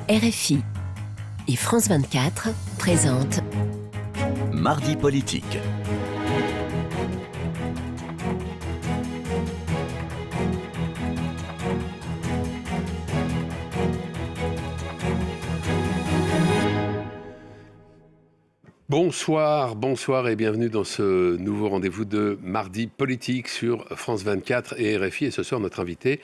RFI et France 24 présentent Mardi politique. Bonsoir et bienvenue dans ce nouveau rendez-vous de Mardi politique sur France 24 et RFI. Et ce soir, notre invité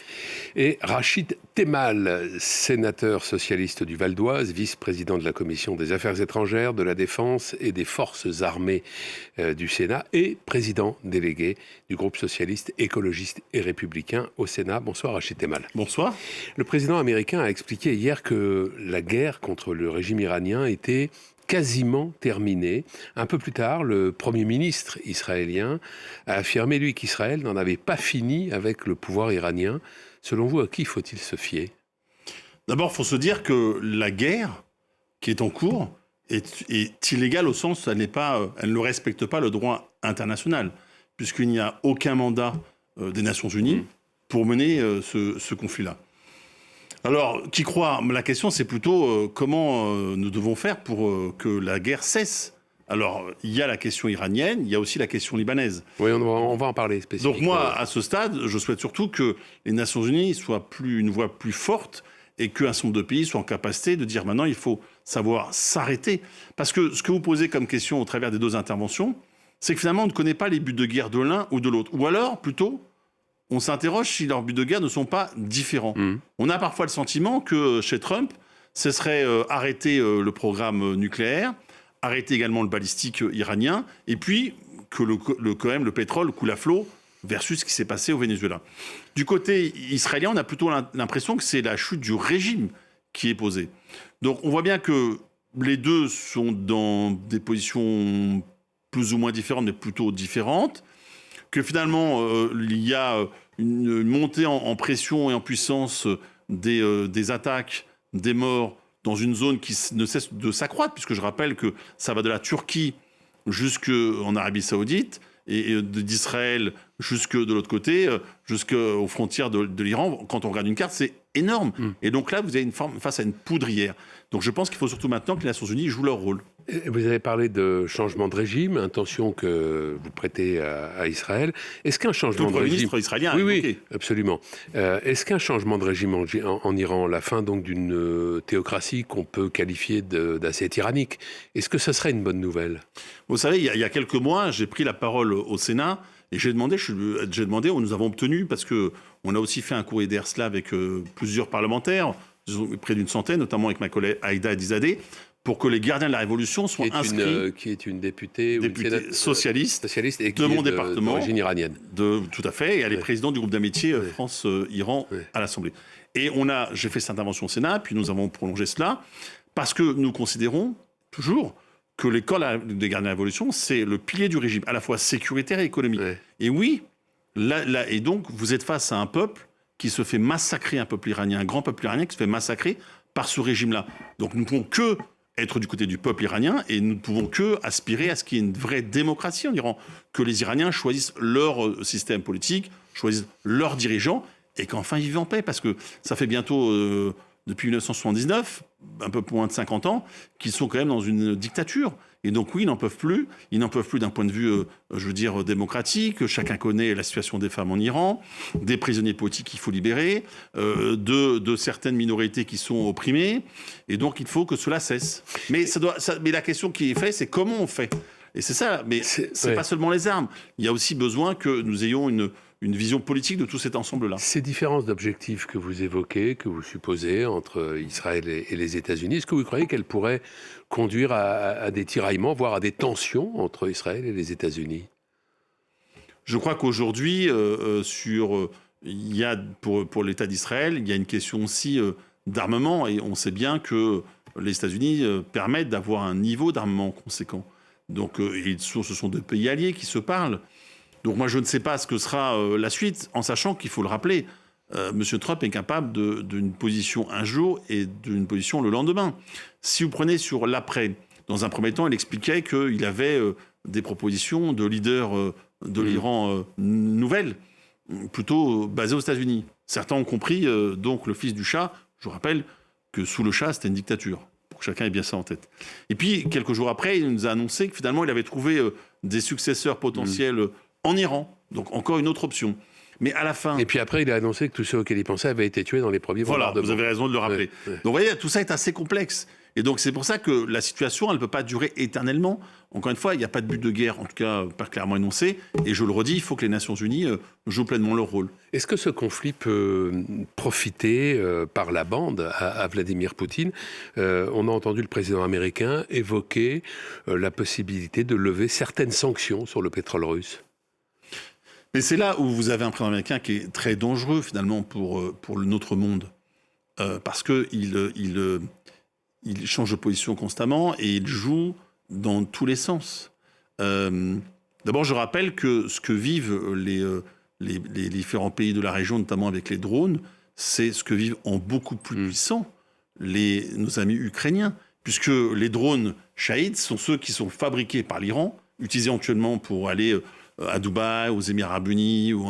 est Rachid Temal, sénateur socialiste du Val d'Oise, vice-président de la Commission des Affaires étrangères, de la Défense et des Forces armées du Sénat et président délégué du groupe socialiste, écologiste et républicain au Sénat. Bonsoir Rachid Temal. Bonsoir. Le président américain a expliqué hier que la guerre contre le régime iranien était quasiment terminé. Un peu plus tard, le Premier ministre israélien a affirmé, lui, qu'Israël n'en avait pas fini avec le pouvoir iranien. Selon vous, à qui faut-il se fier ? D'abord, il faut se dire que la guerre qui est en cours est illégale au sens où elle ne respecte pas le droit international, puisqu'il n'y a aucun mandat des Nations Unies pour mener ce conflit-là. Alors, qui croit ? La question, c'est plutôt comment nous devons faire pour que la guerre cesse. Alors, il y a la question iranienne, il y a aussi la question libanaise. Oui, on va en parler spécifiquement. Donc moi, à ce stade, je souhaite surtout que les Nations Unies soient une voix plus forte et qu'un certain nombre de pays soient en capacité de dire maintenant, il faut savoir s'arrêter. Parce que ce que vous posez comme question au travers des deux interventions, c'est que finalement, on ne connaît pas les buts de guerre de l'un ou de l'autre. Ou alors, plutôt, on s'interroge si leurs buts de guerre ne sont pas différents. On a parfois le sentiment que chez Trump, ce serait arrêter le programme nucléaire, arrêter également le balistique iranien, et puis que quand même le pétrole coule à flot versus ce qui s'est passé au Venezuela. Du côté israélien, on a plutôt l'impression que c'est la chute du régime qui est posée. Donc on voit bien que les deux sont dans des positions plus ou moins différentes, mais plutôt différentes. Que finalement, il y a une montée en pression et en puissance des attaques, des morts, dans une zone qui ne cesse de s'accroître, puisque je rappelle que ça va de la Turquie jusqu'en Arabie Saoudite, et d'Israël jusque de l'autre côté, jusqu'aux frontières de l'Iran. Quand on regarde une carte, c'est énorme. Et donc là, vous avez face à une poudrière. Donc je pense qu'il faut surtout maintenant que les Nations Unies jouent leur rôle. Vous avez parlé de changement de régime, intention que vous prêtez à Israël. Est-ce qu'un changement de régime... Le Premier ministre israélien a évoqué. Oui, absolument. Est-ce qu'un changement de régime en Iran, la fin donc d'une théocratie qu'on peut qualifier d'assez tyrannique, est-ce que ce serait une bonne nouvelle ? Vous savez, il y a quelques mois, j'ai pris la parole au Sénat et j'ai demandé, nous avons obtenu, parce qu'on a aussi fait un courrier d'air cela avec plusieurs parlementaires, près d'une centaine, notamment avec ma collègue Aïda Dizadeh, pour que les gardiens de la Révolution soient inscrits... qui est une députée socialiste et de mon département. D'origine iranienne. Tout à fait, et elle est présidente du groupe d'amitié France-Iran à l'Assemblée. Et j'ai fait cette intervention au Sénat, puis nous avons prolongé cela, parce que nous considérons toujours que l'école des gardiens de la Révolution, c'est le pilier du régime, à la fois sécuritaire et économique. Ouais. Et oui, et donc vous êtes face à un peuple qui se fait massacrer, un peuple iranien, un grand peuple iranien qui se fait massacrer par ce régime-là. Donc nous ne pouvons que être du côté du peuple iranien et nous ne pouvons que aspirer à ce qu'il y ait une vraie démocratie en Iran, que les Iraniens choisissent leur système politique, choisissent leurs dirigeants et qu'enfin ils vivent en paix, parce que ça fait bientôt, depuis 1979, un peu moins de 50 ans, qu'ils sont quand même dans une dictature. Et donc oui, ils n'en peuvent plus d'un point de vue, démocratique. Chacun connaît la situation des femmes en Iran, des prisonniers politiques qu'il faut libérer, de certaines minorités qui sont opprimées. Et donc il faut que cela cesse. Mais la question qui est faite, c'est comment on fait ? Et c'est ça, mais c'est pas seulement les armes. Il y a aussi besoin que nous ayons une vision politique de tout cet ensemble-là. Ces différences d'objectifs que vous évoquez, que vous supposez entre Israël et les États-Unis, est-ce que vous croyez qu'elles pourraient conduire à des tiraillements, voire à des tensions entre Israël et les États-Unis ? Je crois qu'aujourd'hui, pour l'État d'Israël, il y a une question aussi d'armement, et on sait bien que les États-Unis permettent d'avoir un niveau d'armement conséquent. Donc, ce sont deux pays alliés qui se parlent. Donc moi, je ne sais pas ce que sera la suite, en sachant qu'il faut le rappeler, M. Trump est capable d'une position un jour et d'une position le lendemain. Si vous prenez sur l'après, dans un premier temps, il expliquait qu'il avait des propositions de leaders de l'Iran nouvelles, plutôt basées aux États-Unis. Certains ont compris, donc le fils du chat, je vous rappelle, que sous le Shah, c'était une dictature. Pour que chacun ait bien ça en tête. Et puis, quelques jours après, il nous a annoncé que finalement, il avait trouvé des successeurs potentiels en Iran. Donc, encore une autre option. Mais à la fin... Et puis après, il a annoncé que tous ceux auxquels il pensait avaient été tués dans les premiers bombardements. Voilà, vous avez raison de le rappeler. Ouais. Donc, vous voyez, tout ça est assez complexe. Et donc, c'est pour ça que la situation, elle ne peut pas durer éternellement. Encore une fois, il n'y a pas de but de guerre, en tout cas pas clairement énoncé. Et je le redis, il faut que les Nations Unies jouent pleinement leur rôle. Est-ce que ce conflit peut profiter par la bande à Vladimir Poutine ? On a entendu le président américain évoquer la possibilité de lever certaines sanctions sur le pétrole russe. Mais c'est là où vous avez un président américain qui est très dangereux, finalement, pour notre monde. Parce qu'il change de position constamment et il joue dans tous les sens. D'abord, je rappelle que ce que vivent les différents pays de la région, notamment avec les drones, c'est ce que vivent en beaucoup plus puissant nos amis ukrainiens. Puisque les drones Shahed sont ceux qui sont fabriqués par l'Iran, utilisés actuellement pour aller à Dubaï, aux Émirats Arabes Unis ou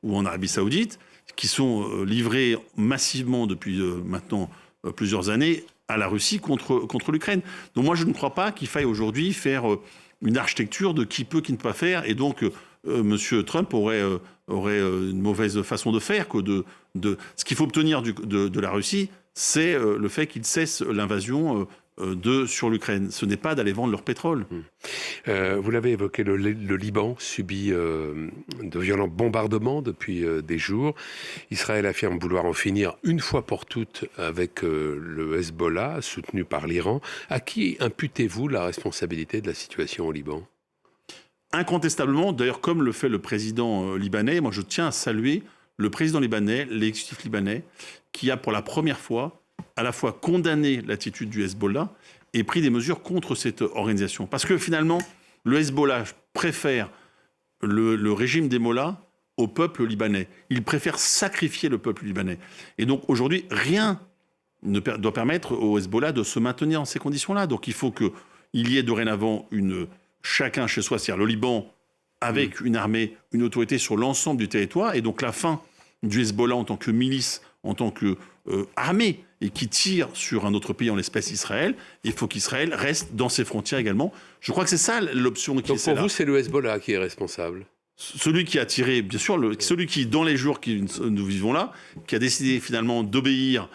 en Arabie Saoudite, qui sont livrés massivement depuis maintenant plusieurs années à la Russie contre l'Ukraine. Donc moi, je ne crois pas qu'il faille aujourd'hui faire une architecture de qui peut, qui ne peut pas faire. Et donc, M. Trump aurait une mauvaise façon de faire. Ce qu'il faut obtenir de la Russie, c'est le fait qu'il cesse l'invasion sur l'Ukraine. Ce n'est pas d'aller vendre leur pétrole. Vous l'avez évoqué, le Liban subit de violents bombardements depuis des jours. Israël affirme vouloir en finir une fois pour toutes avec le Hezbollah, soutenu par l'Iran. À qui imputez-vous la responsabilité de la situation au Liban ? Incontestablement, d'ailleurs, comme le fait le président libanais, moi je tiens à saluer le président libanais, l'exécutif libanais, qui a pour la première fois à la fois condamné l'attitude du Hezbollah et pris des mesures contre cette organisation. Parce que finalement, le Hezbollah préfère le régime des mollahs au peuple libanais. Il préfère sacrifier le peuple libanais. Et donc aujourd'hui, rien ne doit permettre au Hezbollah de se maintenir dans ces conditions-là. Donc il faut qu'il y ait dorénavant chacun chez soi, c'est-à-dire le Liban, avec une armée, une autorité sur l'ensemble du territoire. Et donc la fin du Hezbollah en tant que milice, en tant que armée, et qui tire sur un autre pays, en l'espèce Israël. Il faut qu'Israël reste dans ses frontières également. Je crois que c'est ça l'option qui est là. Donc pour vous, c'est le Hezbollah qui est responsable ? Celui qui a tiré, bien sûr, celui qui, dans les jours que nous vivons là, qui a décidé finalement d'obéir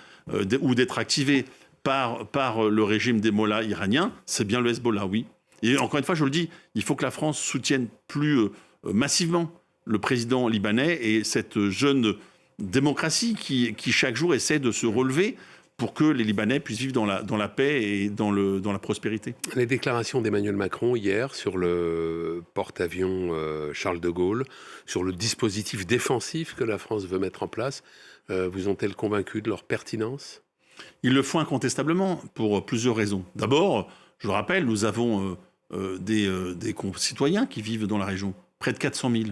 ou d'être activé par le régime des mollahs iraniens, c'est bien le Hezbollah, oui. Et encore une fois, je le dis, il faut que la France soutienne plus massivement le président libanais et cette jeune démocratie qui chaque jour essaie de se relever pour que les Libanais puissent vivre dans la paix et dans la prospérité. Les déclarations d'Emmanuel Macron hier sur le porte-avions Charles de Gaulle, sur le dispositif défensif que la France veut mettre en place, vous ont-elles convaincu de leur pertinence ? Ils le font incontestablement pour plusieurs raisons. D'abord, je le rappelle, nous avons des concitoyens qui vivent dans la région, près de 400 000.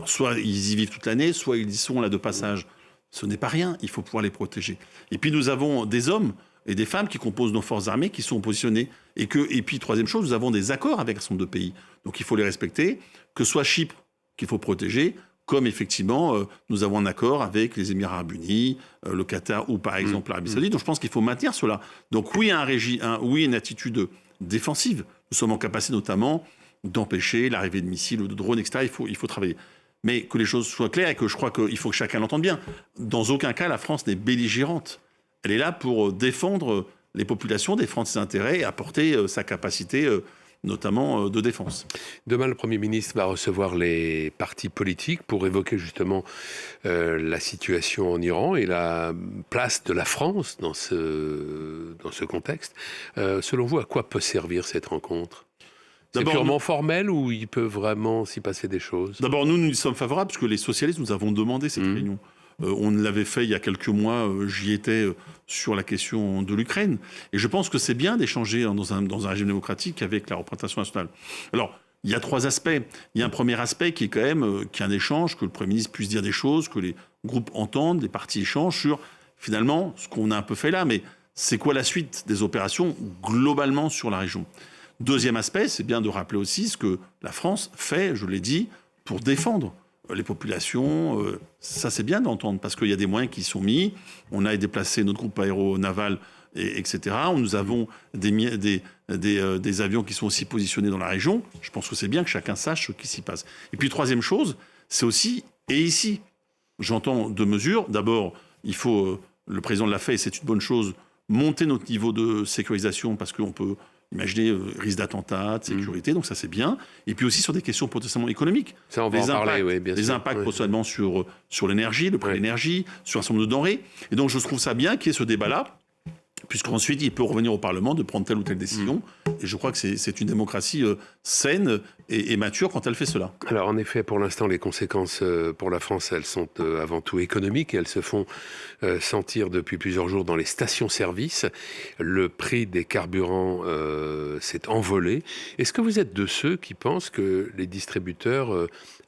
Soit ils y vivent toute l'année, soit ils y sont là de passage. Ce n'est pas rien, il faut pouvoir les protéger. Et puis nous avons des hommes et des femmes qui composent nos forces armées qui sont positionnés. Et puis, troisième chose, nous avons des accords avec un certain nombre de pays. Donc il faut les respecter, que ce soit Chypre qu'il faut protéger, comme effectivement nous avons un accord avec les Émirats Arabes Unis, le Qatar ou par exemple l'Arabie Saoudite. Donc je pense qu'il faut maintenir cela. Donc oui, une attitude défensive. Nous sommes en capacité notamment d'empêcher l'arrivée de missiles ou de drones, etc. Il faut travailler. Mais que les choses soient claires et que je crois qu'il faut que chacun l'entende bien. Dans aucun cas, la France n'est belligérante. Elle est là pour défendre les populations, défendre ses intérêts et apporter sa capacité, notamment de défense. Demain, le Premier ministre va recevoir les partis politiques pour évoquer justement la situation en Iran et la place de la France dans ce contexte. Selon vous, à quoi peut servir cette rencontre ? C'est purement formel ou il peut vraiment s'y passer des choses ? D'abord, nous y sommes favorables parce que les socialistes, nous avons demandé cette réunion. On l'avait fait il y a quelques mois, j'y étais sur la question de l'Ukraine. Et je pense que c'est bien d'échanger dans un régime démocratique avec la représentation nationale. Alors, il y a trois aspects. Il y a un premier aspect qui est quand même qu'il y a un échange, que le Premier ministre puisse dire des choses, que les groupes entendent, les partis échangent sur, finalement, ce qu'on a un peu fait là, mais c'est quoi la suite des opérations globalement sur la région ? Deuxième aspect, c'est bien de rappeler aussi ce que la France fait, je l'ai dit, pour défendre les populations. Ça, c'est bien d'entendre, parce qu'il y a des moyens qui sont mis. On a déplacé notre groupe aéronaval etc. Nous avons des avions qui sont aussi positionnés dans la région. Je pense que c'est bien que chacun sache ce qui s'y passe. Et puis, troisième chose, c'est aussi, et ici, j'entends deux mesures. D'abord, il faut, le président l'a fait et c'est une bonne chose, monter notre niveau de sécurisation parce qu'on peut imaginer risque d'attentat, de sécurité, donc ça c'est bien. Et puis aussi sur des questions potentiellement économiques. Ça, on va en parler, oui, bien sûr. Les impacts potentiellement sur l'énergie, le prix de l'énergie, sur un certain nombre de denrées. Et donc je trouve ça bien qu'il y ait ce débat-là, puisqu'ensuite il peut revenir au Parlement de prendre telle ou telle décision. Et je crois que c'est une démocratie saine et mature quand elle fait cela. Alors en effet, pour l'instant, les conséquences pour la France, elles sont avant tout économiques et elles se font sentir depuis plusieurs jours dans les stations-service. Le prix des carburants s'est envolé. Est-ce que vous êtes de ceux qui pensent que les distributeurs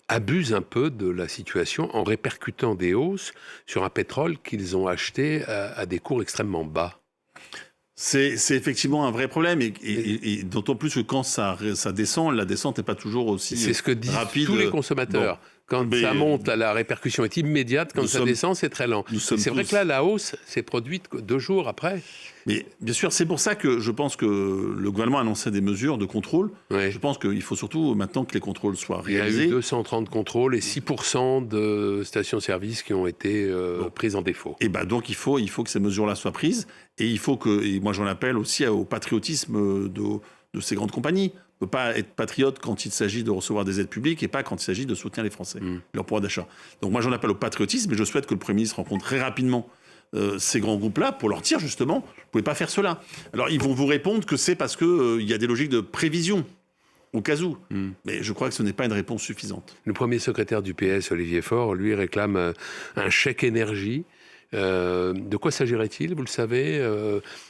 abusent un peu de la situation en répercutant des hausses sur un pétrole qu'ils ont acheté à des cours extrêmement bas ? C'est effectivement un vrai problème, et d'autant plus que quand ça descend, la descente n'est pas toujours aussi rapide. C'est ce que disent tous les consommateurs. Bon. Quand ça monte, la répercussion est immédiate. Quand ça descend, c'est très lent. C'est vrai que là, la hausse s'est produite 2 jours après. Mais bien sûr, c'est pour ça que je pense que le gouvernement a annoncé des mesures de contrôle. Ouais. Je pense qu'il faut surtout maintenant que les contrôles soient réalisés. Il y a eu 230 contrôles et 6% de stations-service qui ont été prises en défaut. Et donc il faut que ces mesures-là soient prises. Et il faut que, et moi j'en appelle aussi au patriotisme de ces grandes compagnies. On ne peut pas être patriote quand il s'agit de recevoir des aides publiques et pas quand il s'agit de soutenir les Français, leur pouvoir d'achat. Donc moi j'en appelle au patriotisme et je souhaite que le Premier ministre rencontre très rapidement ces grands groupes-là pour leur dire justement, vous ne pouvez pas faire cela. Alors ils vont vous répondre que c'est parce qu'il y a des logiques de prévision, au cas où. Mais je crois que ce n'est pas une réponse suffisante. Le premier secrétaire du PS, Olivier Faure, lui réclame un chèque énergie. De quoi s'agirait-il, vous le savez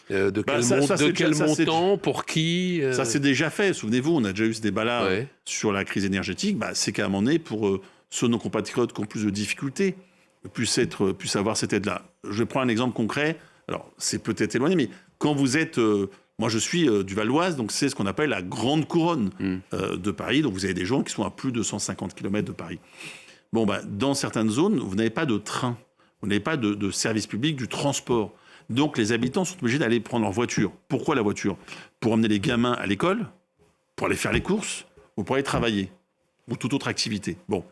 De quel montant Pour qui Ça s'est déjà fait, souvenez-vous, on a déjà eu ce débat-là sur la crise énergétique. C'est qu'à un moment donné, pour ceux de nos compatriotes qui ont plus de difficultés, puissent avoir cette aide-là. Je prends un exemple concret, alors c'est peut-être éloigné, mais quand vous êtes... moi je suis du Val d'Oise, donc c'est ce qu'on appelle la grande couronne de Paris, donc vous avez des gens qui sont à plus de 150 km de Paris. Dans certaines zones, vous n'avez pas de train. Vous n'avez pas de service public, du transport. Donc les habitants sont obligés d'aller prendre leur voiture. Pourquoi la voiture ? Pour emmener les gamins à l'école, pour aller faire les courses, ou pour aller travailler, ou toute autre activité. Vous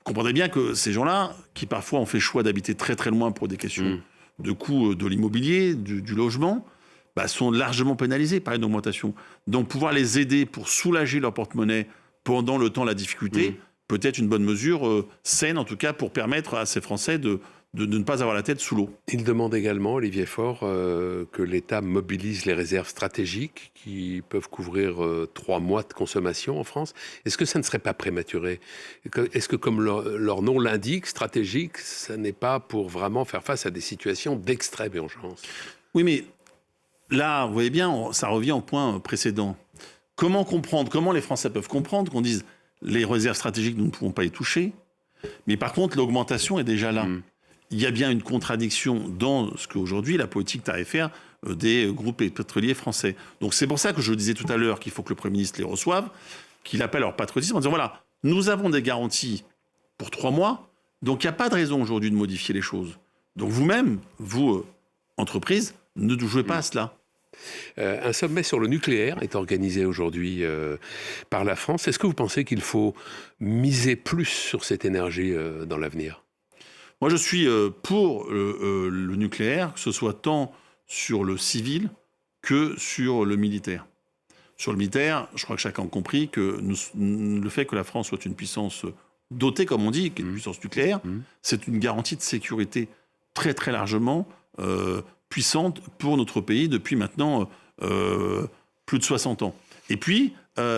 comprenez bien que ces gens-là, qui parfois ont fait le choix d'habiter très très loin pour des questions de coût de l'immobilier, du logement, sont largement pénalisés par une augmentation. Donc pouvoir les aider pour soulager leur porte-monnaie pendant le temps de la difficulté, peut être une bonne mesure saine, en tout cas, pour permettre à ces Français de ne pas avoir la tête sous l'eau. Il demande également, Olivier Faure, que l'État mobilise les réserves stratégiques qui peuvent couvrir 3 mois de consommation en France. Est-ce que ça ne serait pas prématuré ? Est-ce que, comme leur nom l'indique, stratégique, ça n'est pas pour vraiment faire face à des situations d'extrême urgence ? Oui, mais là, vous voyez bien, ça revient au point précédent. Comment les Français peuvent comprendre qu'on dise les réserves stratégiques, nous ne pouvons pas y toucher, mais par contre, l'augmentation est déjà là. Il y a bien une contradiction dans ce qu'aujourd'hui, la politique tarifaire des groupes pétroliers français. Donc c'est pour ça que je disais tout à l'heure qu'il faut que le Premier ministre les reçoive, qu'il appelle leur patriotisme en disant voilà, nous avons des garanties pour 3 mois, donc il n'y a pas de raison aujourd'hui de modifier les choses. Donc vous-même, vous, entreprise, ne jouez pas à cela. Un sommet sur le nucléaire est organisé aujourd'hui par la France. Est-ce que vous pensez qu'il faut miser plus sur cette énergie dans l'avenir ? Moi, je suis pour le nucléaire, que ce soit tant sur le civil que sur le militaire. Sur le militaire, je crois que chacun a compris que le fait que la France soit une puissance dotée, comme on dit, qui est une puissance nucléaire, c'est une garantie de sécurité très très largement puissante pour notre pays depuis maintenant plus de 60 ans. Et puis,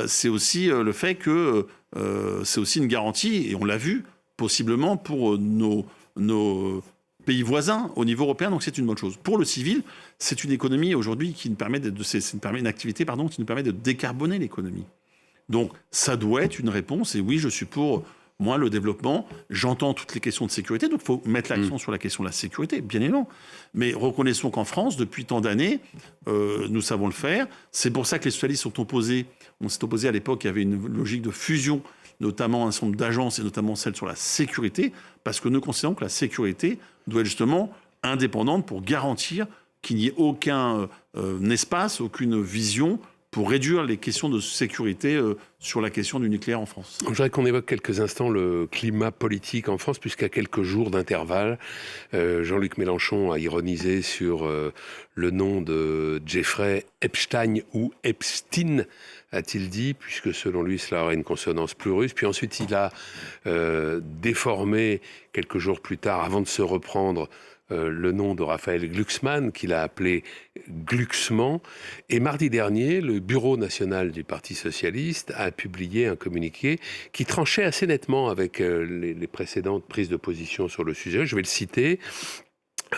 c'est aussi le fait que c'est aussi une garantie, et on l'a vu, possiblement pour nos pays voisins au niveau européen, donc c'est une bonne chose. Pour le civil, c'est une économie aujourd'hui qui nous permet une activité qui nous permet de décarboner l'économie. Donc ça doit être une réponse, et oui, je suis pour moi le développement. J'entends toutes les questions de sécurité, donc il faut mettre l'accent sur la question de la sécurité, bien évidemment. Mais reconnaissons qu'en France, depuis tant d'années, nous savons le faire. C'est pour ça que les socialistes sont opposés. On s'est opposé à l'époque, il y avait une logique de fusion, notamment un certain nombre d'agences, et notamment celle sur la sécurité, parce que nous considérons que la sécurité doit être justement indépendante pour garantir qu'il n'y ait aucun espace, aucune vision pour réduire les questions de sécurité sur la question du nucléaire en France. Je voudrais qu'on évoque quelques instants le climat politique en France, puisqu'à quelques jours d'intervalle, Jean-Luc Mélenchon a ironisé sur le nom de Jeffrey Epstein ou Epstein, a-t-il dit, puisque selon lui, cela aurait une consonance plus russe. Puis ensuite, il a déformé quelques jours plus tard, avant de se reprendre, le nom de Raphaël Glucksmann, qu'il a appelé Glucksmann. Et mardi dernier, le Bureau national du Parti socialiste a publié un communiqué qui tranchait assez nettement avec les précédentes prises de position sur le sujet. Je vais le citer.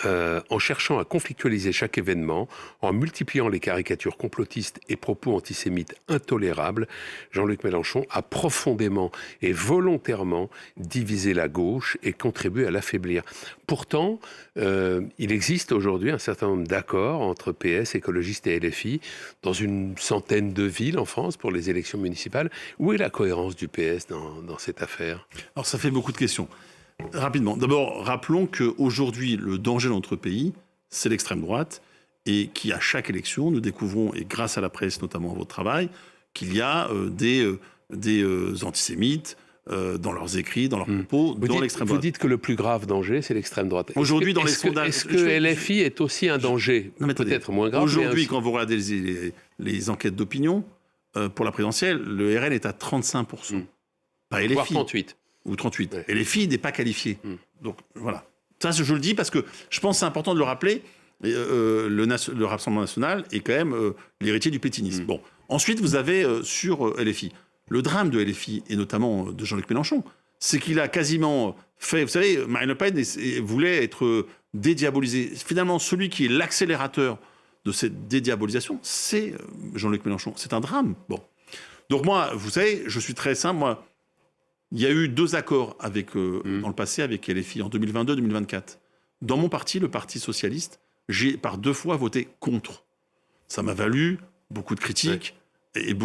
En cherchant à conflictualiser chaque événement, en multipliant les caricatures complotistes et propos antisémites intolérables, Jean-Luc Mélenchon a profondément et volontairement divisé la gauche et contribué à l'affaiblir. Pourtant, il existe aujourd'hui un certain nombre d'accords entre PS, écologistes et LFI dans une centaine de villes en France pour les élections municipales. Où est la cohérence du PS dans cette affaire ? Alors ça fait beaucoup de questions. Rapidement. D'abord, rappelons qu'aujourd'hui, le danger dans notre pays, c'est l'extrême droite, et qu'à chaque élection, nous découvrons, et grâce à la presse, notamment à votre travail, qu'il y a des antisémites dans leurs écrits, dans leurs propos, dans l'extrême droite. Vous dites que le plus grave danger, c'est l'extrême droite. Aujourd'hui, dans les sondages... Est-ce que LFI est aussi un danger ? Peut-être moins grave. Aujourd'hui, quand vous regardez les enquêtes d'opinion, pour la présidentielle, le RN est à 35%. Pas LFI. Voire 38. Ou 38. Ouais. Et les filles n'est pas qualifiée. Donc voilà. Ça, je le dis parce que je pense que c'est important de le rappeler. Le Rassemblement national est quand même l'héritier du pétinisme. Bon. Ensuite, vous avez sur LFI. Le drame de LFI, et notamment de Jean-Luc Mélenchon, c'est qu'il a quasiment fait... Vous savez, Marine Le Pen voulait être dédiabolisée. Finalement, celui qui est l'accélérateur de cette dédiabolisation, c'est Jean-Luc Mélenchon. C'est un drame. Bon. Donc moi, vous savez, je suis très simple. Moi, il y a eu 2 accords dans le passé avec LFI, en 2022-2024. Dans mon parti, le Parti socialiste, j'ai par 2 fois voté contre. Ça m'a valu beaucoup de critiques, et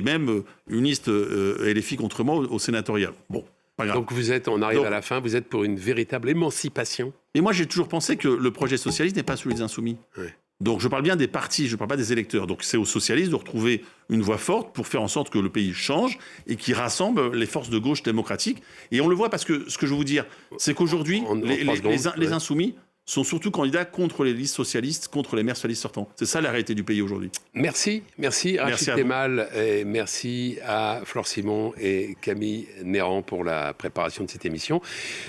même une liste LFI contre moi au sénatorial. Bon, pas grave. Donc on arrive à la fin, vous êtes pour une véritable émancipation. Et moi, j'ai toujours pensé que le projet socialiste n'est pas celui des insoumis. Ouais. Donc je parle bien des partis, je ne parle pas des électeurs. Donc c'est aux socialistes de retrouver une voie forte pour faire en sorte que le pays change et qui rassemble les forces de gauche démocratiques. Et on le voit parce que ce que je veux vous dire, c'est qu'aujourd'hui, les insoumis sont surtout candidats contre les listes socialistes, contre les maires socialistes sortants. C'est ça la réalité du pays aujourd'hui. Merci Rachid Temal, et merci à Flore Simon et Camille Néran pour la préparation de cette émission.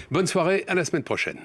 Bonne soirée, à la semaine prochaine.